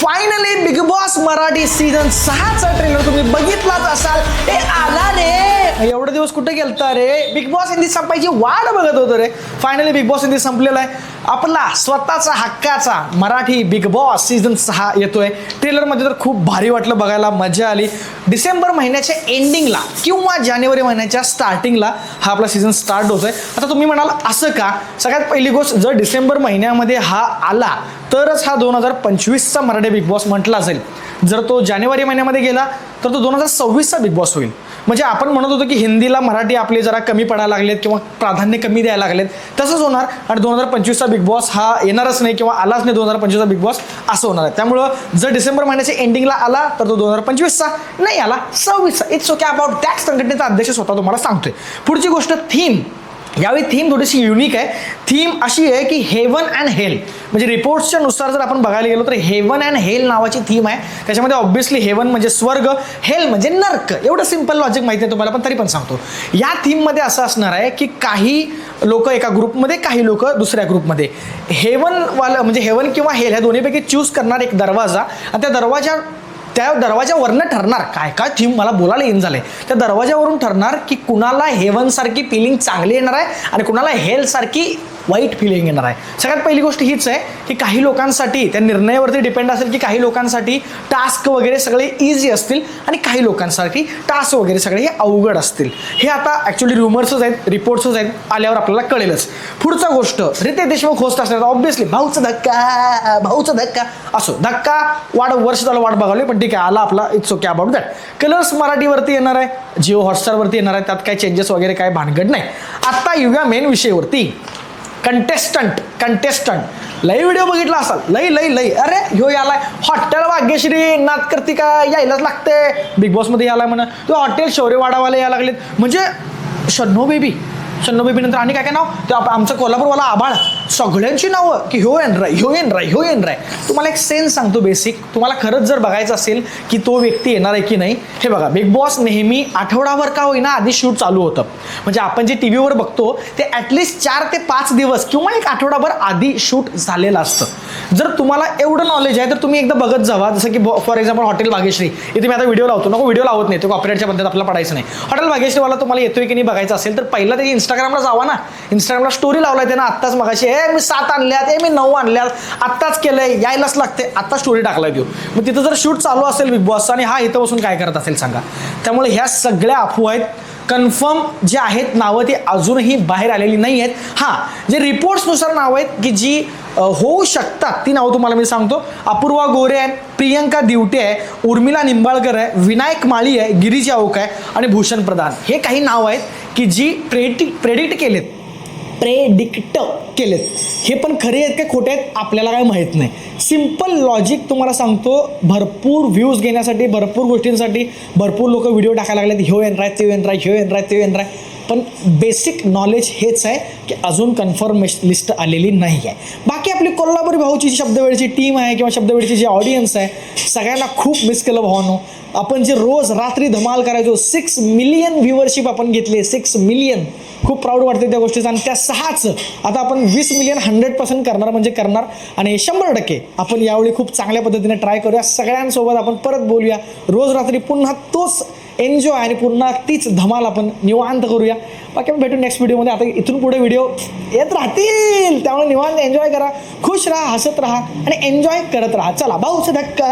Finally Bigg Boss Marathi season 6चा trailer तुम्ही बघितलाच असाल. हे आला रे, एवढे दिवस कुठे गेलता रे? बिग बॉस हिंदी संपायची वाट बघत होतो रे. फायनली बिग बॉस हिंदी संपलेला आहे. आपला स्वतःचा हक्काचा मराठी बिग बॉस सीझन 6 येतोय. ट्रेलरमध्ये तर खूप भारी वाटलं, बघायला मजा आली. डिसेंबर महिन्याच्या एंडिंगला किंवा जानेवारी महिन्याच्या स्टार्टिंगला हा आपला सीझन स्टार्ट होतोय. आता तुम्ही म्हणाल असं का? सगळ्यात पहिली गोष्ट, जर डिसेंबर महिन्यामध्ये हा आला तरच हा 2025चा मराठी बिग बॉस म्हटला जाईल. जर तो जानेवारी महिन्यामध्ये गेला तर तो 2026चा बिग बॉस होईल. म्हणजे आपण म्हणत होतो की हिंदीला मराठी आपले जरा कमी पडायला लागलेत किंवा प्राधान्य कमी द्यायला लागलेत, तसंच होणार. आणि 2025चा बिग बॉस हा येणारच नाही किंवा आलाच नाही 2025चा बिग बॉस, असं होणार आहे. त्यामुळं जर डिसेंबर महिन्याच्या एंडिंगला आला तर तो 2025चा, नाही आला 26चा. It's okay about that. संघटनेचा अध्यक्ष स्वतः तुम्हाला सांगतोय. पुढची गोष्ट, थीम. यावेळी थीम थोडीशी युनिक आहे. थीम अशी आहे की हेवन अँड हेल. म्हणजे रिपोर्ट्सच्या नुसार जर आपण बघायला गेलो तर हेवन अँड हेल नावाची थीम आहे. त्याच्यामध्ये ऑब्व्हियसली हेवन म्हणजे स्वर्ग, हेल म्हणजे नर्क. एवढं सिंपल लॉजिक माहिती आहे तुम्हाला, पण तरी पण सांगतो. या थीममध्ये असं असणार आहे की काही लोक एका ग्रुपमध्ये, काही लोक दुसऱ्या ग्रुपमध्ये. हेवनवाला म्हणजे हेवन किंवा हेल ह्या दोन्हीपैकी चूज करणार एक दरवाजा, आणि त्या दरवाजावरनं ठरणार काय काय थीम, मला बोलायला येईन झालंय. त्या दरवाजावरून ठरणार की कुणाला हेवन सारखी फिलिंग चांगली येणार आहे आणि कुणाला हेल सारखी वाईट फिलिंग येणार आहे. सगळ्यात पहिली गोष्ट हीच आहे की काही लोकांसाठी त्या निर्णयावरती डिपेंड असेल की काही लोकांसाठी टास्क वगैरे सगळे इझी असतील आणि काही लोकांसाठी टास्क वगैरे सगळे हे अवघड असतील. हे आता ॲक्च्युली रुमर्सच आहेत, रिपोर्ट्सच आहेत, आल्यावर आपल्याला कळेलच. पुढचा गोष्ट, रितेश देशमुख होस्ट असणार. ऑब्व्हियसली भाऊचा धक्का असो. धक्का वर्ष झालं वाट बघावली, पण ठीक आहे, आला आपला. It's okay about that. Colours मराठीवरती येणार आहे, जिओ हॉटस्टारवरती येणार आहे. त्यात काय चेंजेस वगैरे काय भानगड नाही. आता येऊया मेन विषयावरती. कंटेस्टंट लई व्हिडिओ बघितला असाल, लई. अरे ह्यो यालाय हॉटेल भाग्यश्री, नात करती का, यायलाच लागते बिग बॉसमध्ये यायला म्हणा. तो हॉटेल शौर्यवाडावाले यायला लागलेत. म्हणजे शन्नो बेबी नंतर आणि काय काय नाव, ते आमचं कोल्हापूरवाला आबाळ, सगळ्यांची नावं की ह्यो येण राय. तुम्हाला एक सेन्स सांगतो बेसिक. तुम्हाला खरंच जर बघायचं असेल की तो व्यक्ती येणार आहे की नाही, हे बघा, बिग बॉस नेहमी आठवडाभर का होईना आधी शूट चालू होतं. म्हणजे आपण जे टी व्हीवर बघतो ते ॲटलिस्ट 4 ते 5 दिवस किंवा एक आठवडाभर आधी शूट झालेलं असतं. जर तुम्हाला एवढं नॉलेज आहे तर तुम्ही एकदा बघत जावा. जसं की फॉर एक्झाम्पल हॉटेल भाग्यश्री, इथे मी आता व्हिडिओ लावतो, नको व्हिडिओ लावत नाही, तो कॉपीराईटच्या पद्धतीत आपल्याला पडायचं नाही. हॉटेल भाग्यश्रीवाला तुम्हाला येतोय की नाही बघायचं असेल तर पहिला त्याची इंस्टाग्रामला जावा ना. इंस्टाग्रामला स्टोरी लावलाय त्यानं आत्ताच मगाशी, मी 7 आणल्यात, मी 9 आणल्यात, आत्ताच केलंय, यायलाच लागते, आत्ता स्टोरी टाकलाय देऊ. मग तिथं जर शूट चालू असेल बिग बॉसचा आणि हा इथं बसून काय करत असेल सांगा. त्यामुळे ह्या सगळ्या अफवा आहेत. कन्फर्म जे आहेत नावं ती अजूनही बाहेर आलेली नाही आहेत. हां, जे रिपोर्ट्सनुसार नावं आहेत की जी होऊ शकतात ती नावं तुम्हाला मी सांगतो. अपूर्वा गोरे आहे, प्रियंका दिवटे आहे, उर्मिला निंबाळकर आहे, विनायक माळी आहे, गिरीजा ओक आहे आणि भूषण प्रधान. हे काही नावं आहेत की जी प्रेडिक्ट केलेत. हे पण खरे आहेत का खोटे आहेत आपल्याला काय माहीत नाही. सिम्पल लॉजिक तुम्हाला सांगतो. भरपूर व्ह्यूज घेण्यासाठी, भरपूर गोष्टींसाठी भरपूर लोक व्हिडिओ टाकायला लागलेत, ह्यो येणार आहे, ते येणार आहे. पण बेसिक नॉलेज हेच आहे की अजून कन्फर्मेशन लिस्ट आलेली नाही आहे. बाकी आपली कोल्हापुरी भाऊची जी शब्दवेळची टीम आहे किंवा शब्दवेळची जी ऑडियन्स आहे, सगळ्यांना खूप मिस केलं भावानो. आपण जे रोज रात्री धमाल करायचो, 6 मिलियन व्ह्युअरशिप आपण घेतली, 6 मिलियन. खूप प्राऊड वाटते त्या गोष्टीचं. आणि त्या 6च आता आपण 20 मिलियन 100% करणार म्हणजे करणार. आणि 100% आपण यावेळी खूप चांगल्या पद्धतीने ट्राय करूया. सगळ्यांसोबत आपण परत बोलूया रोज रात्री, पुन्हा तोच एन्जॉय आणि पुन्हा तीच धमाल आपण निवांत करूया. बाकी आपण भेटू नेक्स्ट व्हिडिओमध्ये. आता इथून पुढे व्हिडिओ येत राहतील, त्यामुळे निवांत एन्जॉय करा, खुश राहा, हसत राहा आणि एन्जॉय करत राहा. चला, भाऊचा धक्का.